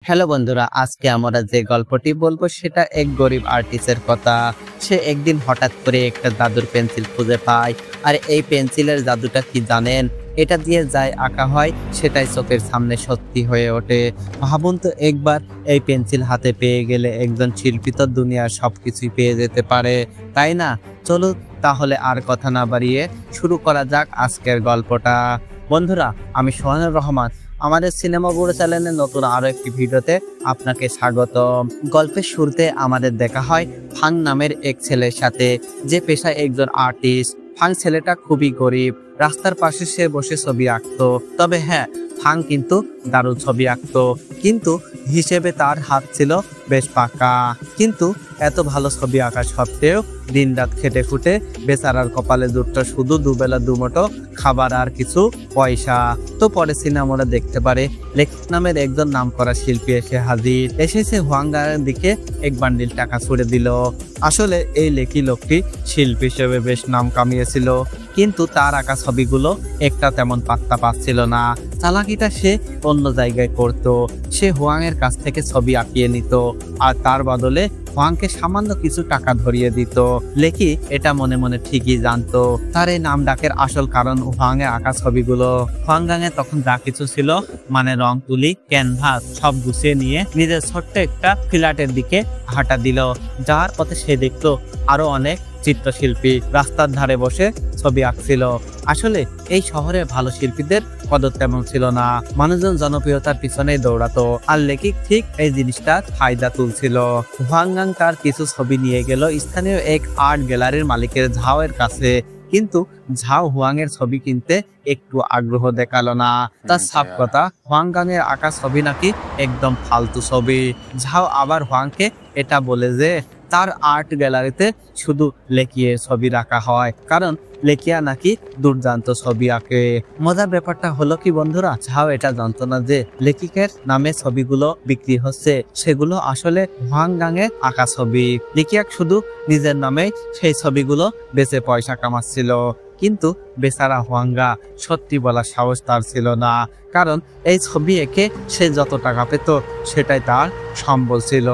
Hello বন্ধুরা, আজকে আমরা যে গল্পটি বলবো সেটা এক গরিব আর্টিস্টের কথা। সে একদিন হঠাৎ করে একটা জাদুর পেন্সিল খুঁজে পায়। আর এই পেন্সিলের জাদুটা কি জানেন? এটা দিয়ে যাই আঁকা হয় সেটাই চোখের সামনে সত্যি হয়ে ওঠে। ভাবুন তো একবার, এই পেন্সিল হাতে পেয়ে গেলে একজন শিল্পী তো দুনিয়ার সবকিছুই পেয়ে যেতে পারে, তাই না? চলো তাহলে আর কথা না বাড়িয়ে শুরু করা যাক আজকের গল্পটা। বন্ধুরা, আমি সোহানুর রহমান। আমাদের সিনেমা গুরু চ্যানেলের নতুন আরো একটি ভিডিওতে আপনাকে স্বাগত। গল্পের শুরুতে আমাদের দেখা হয় ফাং নামের এক ছেলের সাথে, যে পেশায় একজন আর্টিস্ট। ফাং ছেলেটা খুবই গরিব, রাস্তার পাশে সে বসে ছবি আঁকতো। তবে হ্যাঁ, ফাং কিন্তু দারুণ ছবি আঁকতো, কিন্তু হিসেবে তার হাত ছিল বেশ পাকা। কিন্তু এত ভালো ছবি আঁকা সত্ত্বেও দিন রাত খেটে খুটে বেচারার কপালে জুটতো শুধু দুবেলা দুমুঠো খাবার আর কিছু পয়সা। তো পরে সিনেমারা দেখতে পারে লেখিক নামের একজন নামকরা শিল্পী এসে হাজির। এসেছে হুয়াংগারের দিকে এক বান্ডিল টাকা ছুড়ে দিল। আসলে এই লেখি লোকটি শিল্পী হিসেবে বেশ নাম কামিয়েছিল, কিন্তু তার আঁকা ছবিগুলো একটা তেমন পাত্তা পাচ্ছিল না। চালাকিটা সে অন্য জায়গায় করত। সে হুয়াংয়ের কাছ থেকে ছবি আঁকিয়ে নিত, আর তার বদলে হুয়াংকে সামান্য কিছু টাকা ধরিয়ে দিত। লেকি এটা মনে মনে ঠিকই জানতো তার এই নাম ডাকের আসল কারণ হুয়াংয়ে আঁকা ছবিগুলো। হুয়াংগাংয়ে তখন যা কিছু ছিল, মানে রং তুলি, ক্যানভাস সব গুছিয়ে নিয়ে নিজের ছোট্ট একটা ফ্ল্যাটের দিকে হাঁটা দিল। যাওয়ার পথে সে দেখতো আরো অনেক চিত্রশিল্পী রাস্তার ধারে বসে ছবি আঁকছিল। আসলে এই শহরে ভালো শিল্পীদের কদর তেমন ছিল না, মানুষজন জনপ্রিয়তার পিছনে দৌড়াতো, আর লেখিক ঠিক এই জিনিসটার ফায়দা তুলছিল। হুয়াংগাং তার কিছু ছবি নিয়ে গেল স্থানীয় এক আর্ট গ্যালারির মালিকের ঝাওয়ের কাছে, কিন্তু ঝাও হুয়াংয়ের ছবি কিনতে একটু আগ্রহ দেখালো না। তার সাফ কথা, হুয়াংগাং এর আঁকা ছবি নাকি একদম ফালতু ছবি। ঝাও আবার হুয়াংকে এটা বলে যে তার আর্ট গ্যালারিতে শুধু লেকিয়ে ছবি রাখা হয়, কারণ লেকিয়া নাকি দুর্দান্ত ছবি আঁকে। মজার ব্যাপারটা হলো কি বন্ধুরা, ঝাও এটা জানতো না যে লেখিকের নামে ছবিগুলো বিক্রি হচ্ছে সেগুলো আসলে হুয়াংগাং এর আঁকা ছবি। লেকিয়া শুধু নিজের নামে সেই ছবিগুলো বেচে পয়সা কামাচ্ছিল, কিন্তু বেচারা হুয়াংগা সত্যি বলার সাহস তার ছিল না, কারণ এই ছবি এঁকে সে যত টাকা পেত সেটাই তার সম্বল ছিল।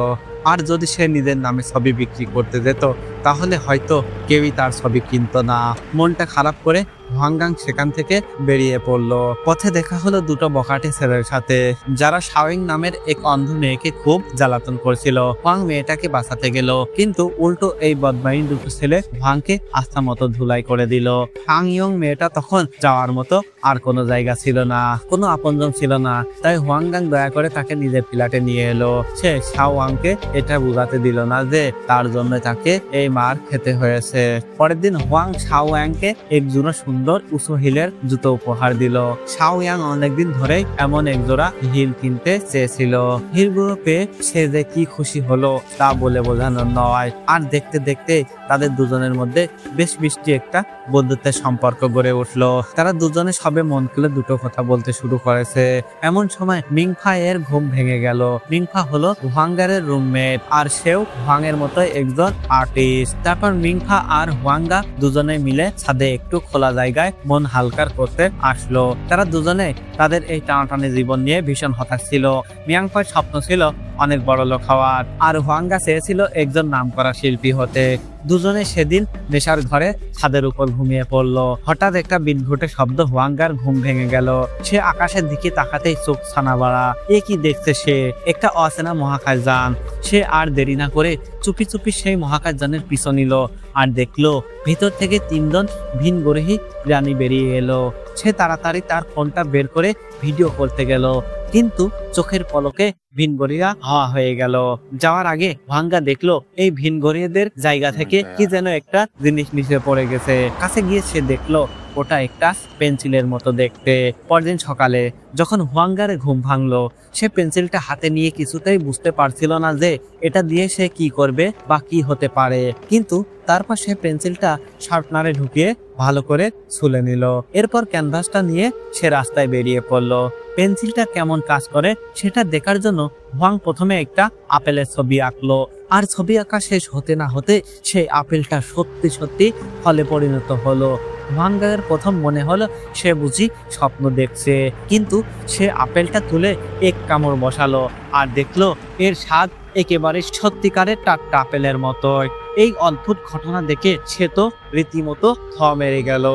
আর যদি সে নিজের নামে ছবি বিক্রি করতে যেত তাহলে হয়তো কেউই তার ছবি কিনতো না। মনটা খারাপ করে হুয়াংগাং সেখান থেকে বেরিয়ে পড়লো। পথে দেখা হলো দুটো বখাটে ছেলের সাথে, যারা শাওয়িং নামের এক অন্ধ মেয়েকে খুব জ্বালাতন করছিল। হুয়াং মেয়েটাকে বাঁচাতে গেল, কিন্তু উল্টো এই বদমাইশ দুটো ছেলে হুয়াংকে আস্থা মতো ধুলাই করে দিল। হাং ইয়ং মেয়েটা তখন যাওয়ার মতো আর কোনো জায়গা ছিল না, কোনো আপনজন ছিল না, তাই হুয়াংগাং দয়া করে তাকে নিজের ফ্ল্যাটে নিয়ে এলো। সে শাওয়াংকে এটা বুঝাতে দিল না যে তার জন্য তাকে এই মার খেতে হয়েছে। পরের দিন হুয়াং শাওয়াংকে এক জোড়া সুন্দর উঁচু হিলের জুতো উপহার দিল। শাওয়াং অনেকদিন ধরে এমন এক জোড়া হিল কিনতে চেয়েছিল। হিলগুলো পেয়ে সে যে কি খুশি হলো তা বলে বোঝানো নয়। আর দেখতে দেখতে তাদের দুজনের মধ্যে বেশ মিষ্টি একটা বন্ধুত্বের সম্পর্ক গড়ে উঠলো। তারা দুজনে সবে মন খুলে দুটো কথা বলতে শুরু করেছে। এমন সময় মিংফা এর ঘুম ভেঙে গেল। মিংফা হলো হুয়াংগারের রুমমেট, আর সেও হুয়াংয়ের মতো একজন আর্টিস্ট। তারপর মিংফা আর হুয়াংগা দুজনে মিলে ছাদে একটু খোলা জায়গায় মন হালকার করতে আসলো। তারা দুজনে তাদের এই টানাটানি জীবন নিয়ে ভীষণ হতাশ ছিল। মিয়াংফার স্বপ্ন ছিল অনেক বড় লোক হওয়ার, আর হুয়াংগা চেয়েছিল একজন নামকরা শিল্পী হতে। দুজনে সেদিন নেশার ঘরে ছাদের উপর ঘুমিয়ে পড়লো। হঠাৎ একটা বিদঘুটে শব্দ হুয়াংগার ঘুম ভেঙে গেল। সে আকাশের দিকে তাকাতেই চোখ ছানা বাড়া। এ কি দেখছে সে? একটা অচেনা মহাকাশযান। সে আর দেরি না করে চুপি চুপি সেই মহাকাশযানের পিছন নিল, আর দেখলো ভিতর থেকে তিনজন ভিনগ্রহী প্রাণী বেরিয়ে এলো। সে তাড়াতাড়ি তার ফোনটা বের করে ভিডিও করতে গেল, কিন্তু চোখের পলকে ভিনগড়িয়া হাওয়া হয়ে গেল। যাওয়ার আগে হুয়াংগা দেখলো এই ভিনগড়িয়াদের জায়গা থেকে কি যেন একটা জিনিস নিচে পড়ে গেছে। কাছে গিয়ে সে দেখলো ওটা একটা পেন্সিলের মতো দেখতে। পরদিন সকালে যখন হুয়াংগারে ঘুম ভাঙলো, সে পেন্সিলটা হাতে নিয়ে কিছুতেই বুঝতে পারছিল না যে এটা দিয়ে সে কি করবে বা কি হতে পারে, কিন্তু তারপর সে পেন্সিলটা শার্পনারে ঢুকিয়ে ভালো করে ছুলে নিল। এরপর ক্যানভাসটা নিয়ে সে রাস্তায় বেরিয়ে পড়লো। পেন্সিলটা কেমন কাজ করে সেটা দেখার জন্য হুয়াং প্রথমে একটা আপেলের ছবি আঁকলো, আর ছবি আঁকা শেষ হতে না হতে সেই আপেলটা সত্যি সত্যি ফলে পরিণত হলো। হুয়াংগাংয়ের প্রথম মনে হলো সে বুঝি স্বপ্ন দেখছে, কিন্তু সে আপেলটা তুলে এক কামড় বসালো আর দেখলো এর স্বাদ একেবারে সত্যিকারের টাটকা আপেলের মতোই। এই অদ্ভুত ঘটনা দেখে সে তো রীতিমতো থ মেরে গেল।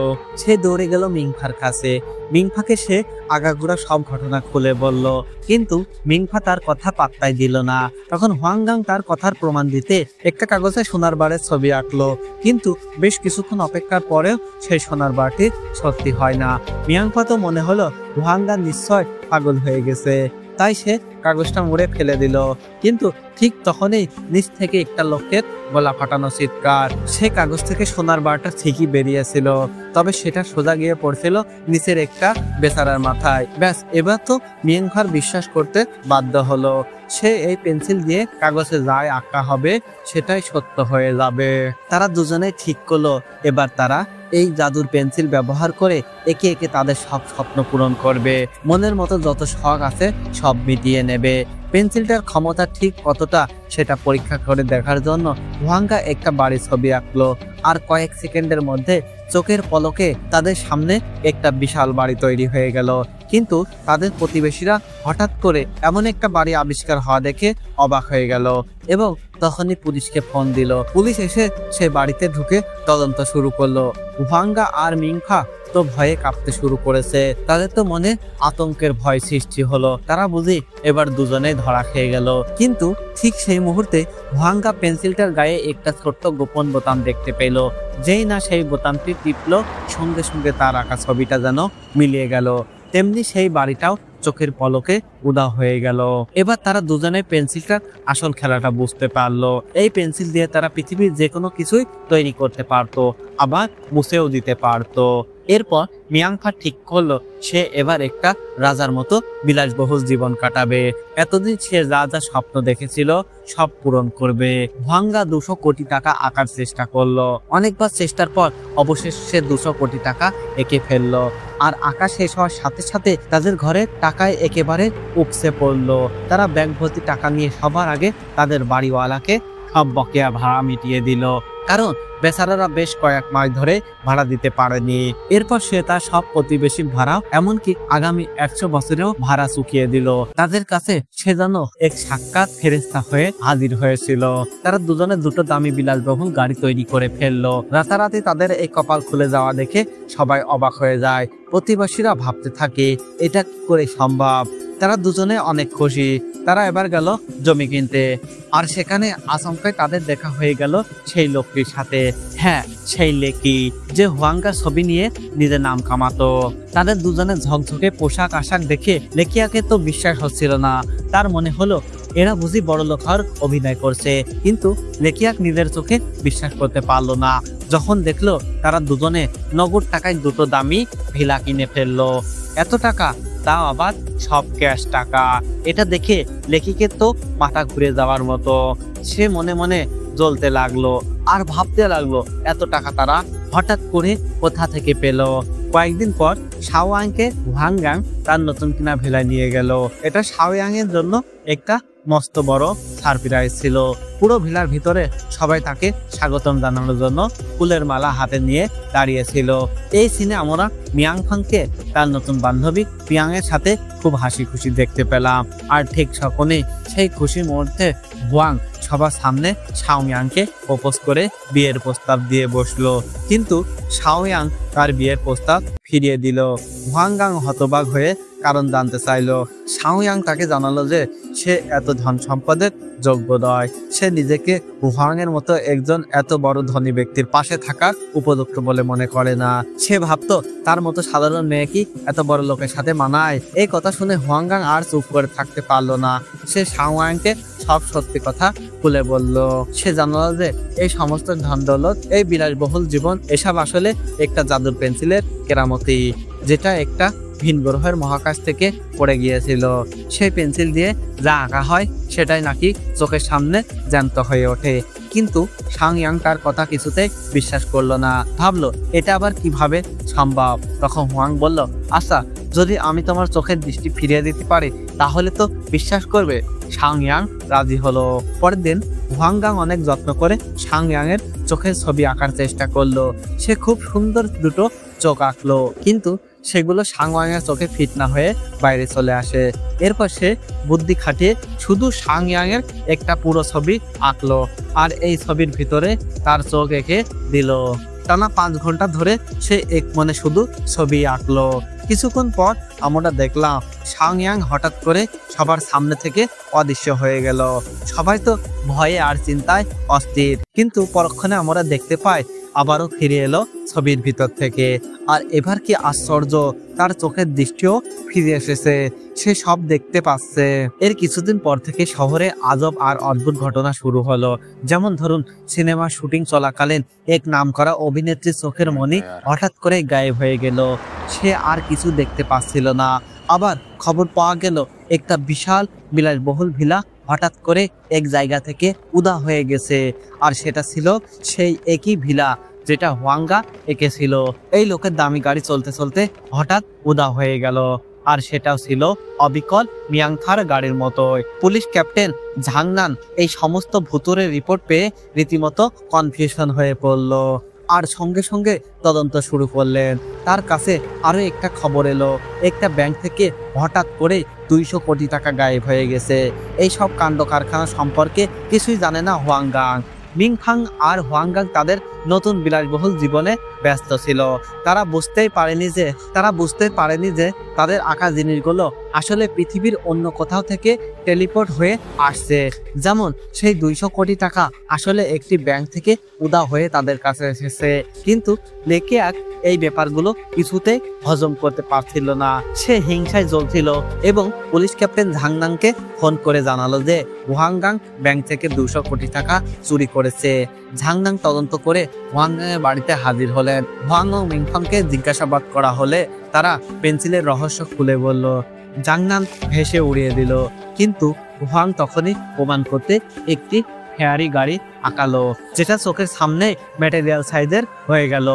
সে দৌড়ে গেল মিংফার কাছে। মিংফাকে সে আগাগোড়া সব ঘটনা খুলে বলল, কিন্তু মিংফা তার কথা পাত্তাই দিল না। তখন হুয়াংগাং তার কথার প্রমাণ দিতে একটা কাগজে সোনার বারের ছবি আঁকলো, কিন্তু বেশ কিছুক্ষণ অপেক্ষার পরেও সেই সোনার বারটি সত্যি হয় না। মিয়াংফা তো মনে হলো হুয়াংগাং নিশ্চয় পাগল হয়ে গেছে, তাই সে কাগজটা মুড়ে ফেলে দিল। কিন্তু ঠিক তখনই নিচ থেকে একটা লোকের গলা ফাটানো চিৎকার। সে কাগজ থেকে সোনার বারটা ঠিকই বেরিয়েছিল, তবে সেটা সোজা গিয়ে পড়ছিল নিচের একটা বেচারার মাথায়। ব্যাস, এবার তো মিয়াংফার বিশ্বাস করতে বাধ্য হলো সে এই পেন্সিল দিয়ে কাগজে যাই আঁকা হবে সেটাই সত্য হয়ে যাবে। তারা দুজনেই ঠিক করলো এবার তারা এই জাদুর পেন্সিল ব্যবহার করে একে একে তাদের সব স্বপ্ন পূরণ করবে। মনের মতো যত শখ আছে সব মিটিয়ে নেবে। পেন্সিলটার ক্ষমতা ঠিক কতটা সেটা পরীক্ষা করে দেখার জন্য হুয়াংগা একটা বাড়ির ছবি আঁকলো, আর কয়েক সেকেন্ডের মধ্যে চোখের পলকে তাদের সামনে একটা বিশাল বাড়ি তৈরি হয়ে গেল। কিন্তু তাদের প্রতিবেশীরা হঠাৎ করে এমন একটা বাড়ি আবিষ্কার হওয়া দেখে অবাক হয়ে গেল এবং তখনই পুলিশকে ফোন দিল। পুলিশ এসে সে বাড়িতে ঢুকে তদন্ত শুরু করলো। হুয়াংগা আর মিংফা তো ভয়ে কাঁপতে শুরু করেছে। তাদের তো মনে আতঙ্কের ভয় সৃষ্টি হলো। তারা বুঝি এবার দুজনেই ধরা খেয়ে গেল। কিন্তু ঠিক সেই মুহূর্তে হুয়াংগা পেন্সিলটার গায়ে একটা ছোট্ট গোপন বোতাম দেখতে পেল। যেই না সেই বোতামটি টিপলো, সঙ্গে সঙ্গে তার আঁকা ছবিটা যেন মিলিয়ে গেল। তেমনি সেই বাড়িটাও চোখের পলকে উধাও হয়ে গেল। এবার তারা দুজনে পেন্সিলটার আসল খেলাটা বুঝতে পারলো। এই পেন্সিল দিয়ে তারা পৃথিবীর যে কোনো কিছুই তৈরি করতে পারতো, আবার মুছেও দিতে পারতো। এরপর মিয়াংফা ঠিক করলো সে এবার একটা রাজার মতো বিলাসবহুল জীবন কাটাবে। এতদিন সে যা যা স্বপ্ন দেখেছিল সব পূরণ করবে। হুয়াংগা 200 কোটি টাকা আঁকার চেষ্টা করলো। অনেকবার চেষ্টার পর অবশেষে সে 200 কোটি টাকা এঁকে ফেললো। আর আঁকা শেষ হওয়ার সাথে সাথে তাদের ঘরের টাকায় একেবারে উপসে পড়লো। তারা ব্যাংক ভর্তি টাকা নিয়ে সবার আগে তাদের বাড়িওয়ালাকে সব বকেয়া ভাড়া মিটিয়ে দিল, কারণ বেচারারা বেশ কয়েক মাস ধরে ভাড়া দিতে পারেনি। এরপর সে তার সব প্রতিবেশী ভাড়াও, এমনকি আগামী 100 বছরেও ভাড়া চুকিয়ে দিল। তাদের কাছে সে যেন এক সাক্ষাৎ ফেরেশতা হয়ে হাজির হয়েছিল। তারা দুজনে দুটো দামি বিলাসবহুল গাড়ি তৈরি করে ফেললো। রাতারাতি তাদের এই কপাল খুলে যাওয়া দেখে সবাই অবাক হয়ে যায়। প্রতিবেশীরা ভাবতে থাকে এটা কি করে সম্ভব। তারা দুজনে অনেক খুশি। তারা এবার গেল জমি কিনতে, আর সেখানে আচমকাই তাদের দেখা হয়ে গেল সেই লোকটির সাথে। হ্যাঁ, সেই লেকি যে হুয়াংগার ছবি নিয়ে নিজের নাম কামাতো। তাদের দুজনের ঝকঝকে পোশাক আশাক দেখে লেকিয়াকে তো বিশ্বাস হচ্ছিল না। তার মনে হলো এরা বুঝি বড় লোক হওয়ার অভিনয় করছে, কিন্তু লেকিয়াক নিজের চোখে বিশ্বাস করতে পারলো না যখন দেখলো তারা দুজনে নগদ টাকায় দুটো দামি ভিলা কিনে ফেললো। এত টাকা, তাও আবার সব ক্যাশ টাকা। এটা দেখে লেকিকে তো মাথা ঘুরে যাওয়ার মতো। সে মনে মনে জ্বলতে লাগলো আর ভাবতে লাগলো এত টাকা তারা হঠাৎ করে কোথা থেকে পেল। কয়েকদিন পর শাওয়াংকে হুয়াংগাং তার নতুন কিনা ভেলায় নিয়ে গেল। এটা শাওয়াং এর জন্য একটা মস্ত বড় সারপ্রাইজ ছিল। পুরো ভিলার ভিতরে সবাই তাকে স্বাগতম জানানোর জন্য ফুলের মালা হাতে নিয়ে দাঁড়িয়েছিল। এই সিনে আমরা মিয়াংফাংকে তার নতুন বান্ধবী পিয়াং এর সাথে খুব হাসি খুশি দেখতে পেলাম। আর ঠিক তখনই সেই খুশির মুহূর্তে হুয়াং সবার সামনে শাওয়াংকে প্রপোজ করে বিয়ের প্রস্তাব দিয়ে বসলো, কিন্তু শাওয়াং তার বিয়ের প্রস্তাব ফিরিয়ে দিল। হুয়াংগাং হতবাক হয়ে কারণ জানতে চাইলো। শাওয়াং তাকে জানালো যে সে এত ধন সম্পদের যোগ্য নয়। সে নিজেকে হুয়াং এর মতো একজন এত বড় ধনী ব্যক্তির পাশে থাকার উপযুক্ত বলে মনে করে না। সে ভাবতো তার মতো সাধারণ মেয়ে কি এত বড় লোকের সাথে মানায়। এই কথা শুনে হুয়াংগাং আর চুপ করে থাকতে পারলো না। সে শাওয়াংকে সব সত্যি কথা খুলে বলল। সে জানালো যে এই সমস্ত ধন দৌলত, এই বিলাসবহুল জীবন, এসব আসলে একটা জাদুর পেন্সিলের কেরামতি, যেটা একটা ভিন গ্রহের মহাকাশ থেকে পড়ে গিয়েছিল। সেই পেন্সিল দিয়ে যা আঁকা হয় সেটাই নাকি চোখের সামনে জ্যান্ত হয়ে ওঠে। কিন্তু শাওয়াং তার কথা কিছুতে বিশ্বাস করলো না। ভাবলো এটা আবার কিভাবে সম্ভব। তখন হুয়াং বলল, আচ্ছা, যদি আমি তোমার চোখের দৃষ্টি ফিরিয়ে দিতে পারি তাহলে তো বিশ্বাস করবে। শাওয়াং রাজি হলো। পরের দিন হুয়াংগাং অনেক যত্ন করে শাওয়াং এর চোখের ছবি আঁকার চেষ্টা করলো। সে খুব সুন্দর দুটো চোখ আঁকলো, কিন্তু সেগুলো সাংওয়াংয়ের চোখে ফিট না হয়ে বাইরে চলে আসে। এরপর সে বুদ্ধি খাটিয়ে শুধু সাংওয়াংয়ের একটা পুরো ছবি আঁকলো, আর এই ছবির ভিতরে তার চোখ এঁকে দিল। টানা 5 ঘন্টা ধরে সে এক মনে শুধু ছবি আঁকলো। কিছুক্ষণ পর আমরা দেখলাম সাংওয়াং হঠাৎ করে সবার সামনে থেকে অদৃশ্য হয়ে গেল। সবাই তো ভয়ে আর চিন্তায় অস্থির, কিন্তু পরক্ষণে আমরা দেখতে পাই আবারও ফিরে এলো ছবির ভিতর থেকে। আর এবার কি আশ্চর্য, তার চোখের দৃষ্টিও ফিরে এসেছে, সে সব দেখতে পাচ্ছে। এর কিছুদিন পর থেকে শহরে আজব আর অদ্ভুত ঘটনা শুরু হলো। যেমন ধরুন, সিনেমা শুটিং চলাকালীন এক নামকরা অভিনেত্রীর চোখের মণি হঠাৎ করে গায়েব হয়ে গেল, সে আর কিছু দেখতে পাচ্ছিল না। আবার খবর পাওয়া গেল একটা বিশাল বিলাসবহুল ভিলা হঠাৎ করে এক জায়গা থেকে উধাও হয়ে গেছে, আর সেটা ছিল সেই একই ভিলা যেটা হুয়াংগা এঁকেছিল। এই লোকের দামি গাড়ি চলতে চলতে হঠাৎ উধাও হয়ে গেল, আর সেটাও ছিল অবিকল মিয়াংথার গাড়ির মতোই। পুলিশ ক্যাপ্টেন ঝাংনান এই সমস্ত ভুতুড়ে রিপোর্ট পেয়ে রীতিমতো কনফিউশন হয়ে পড়ল, আর সঙ্গে সঙ্গে তদন্ত শুরু করলেন। তার কাছে আরো একটা খবর এলো, একটা ব্যাংক থেকে হঠাৎ করে 200 কোটি টাকা গায়েব হয়ে গেছে। এই সব কাণ্ড কারখানা সম্পর্কে কিছুই জানে না হুয়াংগাং। মিংফাং আর হুয়াংগাং তাদের নতুন বিলাসবহুল জীবনে ব্যস্ত ছিল। তারা বুঝতেই পারেনি যে তাদের আঁকা জিনিসগুলো আসলে পৃথিবীর অন্য কোথাও থেকে টেলিপোর্ট হয়ে আসছে। যেমন সেই 200 কোটি টাকা আসলে একটি ব্যাংক থেকে উধাও হয়ে তাদের কাছে এসেছে। কিন্তু লেকিয়াক এই ব্যাপারগুলো কিছুতেই হজম করতে পারছিল না। সে হিংসায় জ্বলছিল এবং পুলিশ ক্যাপ্টেন ঝাংনাংকে ফোন করে জানালো যে হুয়াংগাং ব্যাংক থেকে 200 কোটি টাকা চুরি করেছে। ঝাংনাং তদন্ত করে হুয়াংগাংয়ের বাড়িতে হাজির হলেন। হুয়াং ও মিংফাংকে জিজ্ঞাসাবাদ করা হলে তারা পেন্সিলের রহস্য খুলে বলল। ঝাংনাং হেসে উড়িয়ে দিল, কিন্তু হুয়াং তখনই প্রমাণ করতে একটি ফেয়ারি গাড়ি আঁকালো, যেটা চোখের সামনে ম্যাটেরিয়াল সাইজের হয়ে গেল।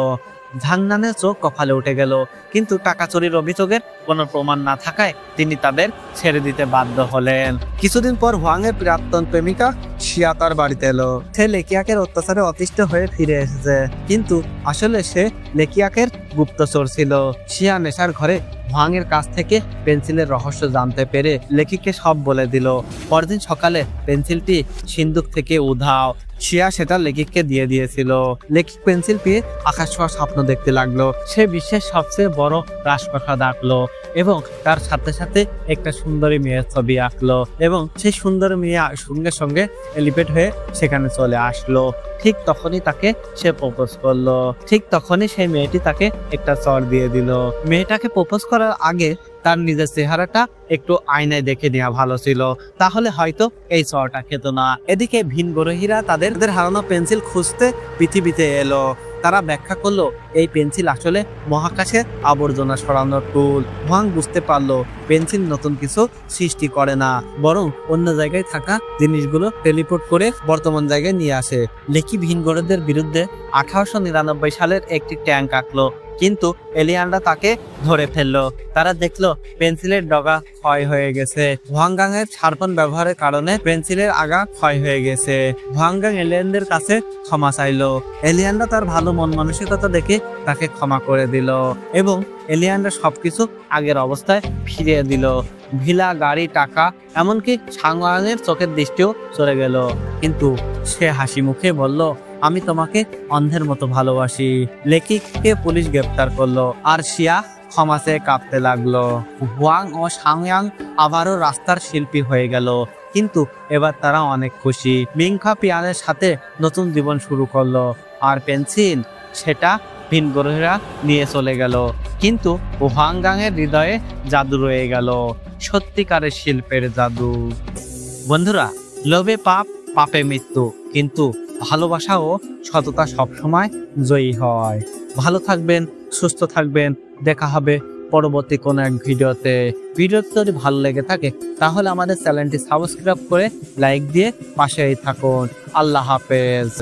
ঝাংনানের চোখ কপালে উঠে গেল, কিন্তু টাকা চুরির অভিযোগের কোনো প্রমাণ না থাকায় তিনি তাদের ছেড়ে দিতে বাধ্য হলেন। কিছুদিন পর হুয়াংয়ের প্রাক্তন প্রেমিকা শিয়া তার বাড়িতে এলো। সে লেকিয়াকের অত্যাচারে অতিষ্ঠ হয়ে ফিরে এসেছে, কিন্তু আসলে সে লেকিয়াকের গুপ্তচর ছিল। শিয়া নেশার ঘরে হুয়াংয়ের কাছ থেকে পেন্সিলের রহস্য জানতে পেরে লেকিকে সব বলে দিল। পরদিন সকালে পেন্সিলটি সিন্দুক থেকে উধাও। শিয়া সেটা লেকিককে দিয়ে দিয়েছিল। লেকিক পেন্সিল পেয়ে আকাশ ছোঁয়া স্বপ্ন দেখতে লাগলো। সে বিশ্বের সবচেয়ে বড় রাজপ্রাসাদ আঁকলো এবং তার সাথে সাথে একটা সুন্দরী মেয়ের ছবি আঁকলো, এবং সেই সুন্দরী মেয়ে সঙ্গে সঙ্গে এলিভেট হয়ে সেখানে চলে আসলো। ঠিক তখনই তাকে সে প্রপোজ করলো। ঠিক তখনই সেই মেয়েটি তাকে একটা চর দিয়ে দিল। মেয়েটাকে প্রপোজ করার আগে তার নিজের চেহারাটা একটু আয়নায় দেখে নেওয়া ভালো ছিল, তাহলে হয়তো এই চরটা খেত না। এদিকে ভিনগ্রহীরা তাদের হারানো পেন্সিল খুঁজতে পৃথিবীতে এলো। তারা ব্যাখ্যা করলো এই পেন্সিল আসলে মহাকাশে আবর্জনা সরানোর টুল। হুয়াং বুঝতে পারলো পেন্সিল নতুন কিছু সৃষ্টি করে না, বরং অন্য জায়গায় থাকা জিনিসগুলো টেলিপোর্ট করে বর্তমান জায়গায় নিয়ে আসে। লেকি ভিনগ্রহদের বিরুদ্ধে 1899 সালের একটি ট্যাঙ্ক আঁকলো, কিন্তু এলিয়ানরা তাকে ধরে ফেললো। তারা দেখলো পেন্সিলের ডগা ক্ষয় হয়ে গেছে। হুয়াংগাং এর শার্পন ব্যবহারের কারণে পেন্সিলের আগা ক্ষয় হয়ে গেছে। হুয়াংগাং এলিয়ানদের কাছে ক্ষমা চাইলো। এলিয়ানরা তার ভালো মন মানসিকতা দেখে তাকে ক্ষমা করে দিল, এবং এলিয়ানরা সবকিছু আগের অবস্থায় ফিরিয়ে দিল। ভিলা, গাড়ি, টাকা, এমনকি সাংওয়াংয়ের চোখের দৃষ্টিও চলে গেল। কিন্তু সে হাসি মুখে বলল, আমি তোমাকে অন্ধের মতো ভালোবাসি। লেকিককে পুলিশ গ্রেপ্তার করলো, আর শিয়া ক্ষমা চেয়ে কাঁপতে লাগলো। হুয়াং ও সাংওয়াং আবারও রাস্তার শিল্পী হয়ে গেল, কিন্তু এবার তারা অনেক খুশি। মিংফা পিয়ানের সাথে নতুন জীবন শুরু করলো, আর পেন্সিল সেটা ভিনগ্রহীরা নিয়ে চলে গেল, কিন্তু হুয়াংগাং এর হৃদয়ে জাদু রয়ে গেল, সত্যিকারের শিল্পের জাদু। বন্ধুরা, লোভে পাপ, পাপে মৃত্যু, কিন্তু ভালোবাসা ও সততা সবসময় জয়ী হয়। ভালো থাকবেন, সুস্থ থাকবেন। দেখা হবে পরবর্তী কোনো এক ভিডিওতে। ভিডিওটি যদি ভালো লেগে থাকে তাহলে আমাদের চ্যানেলটি সাবস্ক্রাইব করে লাইক দিয়ে পাশেই থাকুন। আল্লাহ হাফেজ।